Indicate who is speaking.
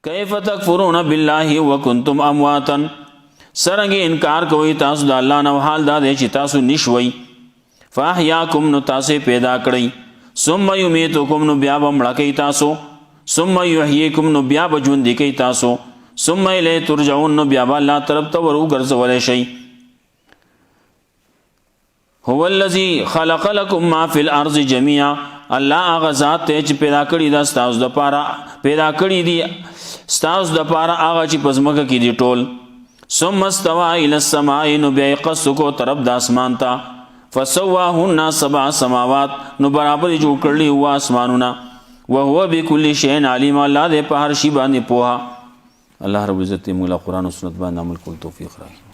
Speaker 1: کیف تکفرون بالله وکنتم امواتا سرنګ انکار کوي تاسو د الله نه حال دا دی چې تاسو نشوي فاحیاکم نو تاسو پیدا کړی ثم یمیتکم نو بیا به مړه کوي تاسو ثم یحییکم نو بیا به ژوندي کوي تاسو ثم الیه ترجعون نو بیا به الله طرف ته ور وګرځولی شئ هو الذی خلق لکم ما فی الارض جميعا الله هغه ذات دی چې پیدا کړي دا ستاسو دپاره پیدا کړي دي ستاسو دپاره هغه چې په ځمکه کې دي ټول ثم استوى الى السماء نو بیا یې قصد کو طرف د اسمان ته فسواهن 7 سماوات نو برابر جوړ کړلي هو اسمانونه وهو بكل شيء عليم الله دې په هر شي باندې پوها الله رب عزت موږ له قرآن او سنت باندې عمل کول توفیق راکړي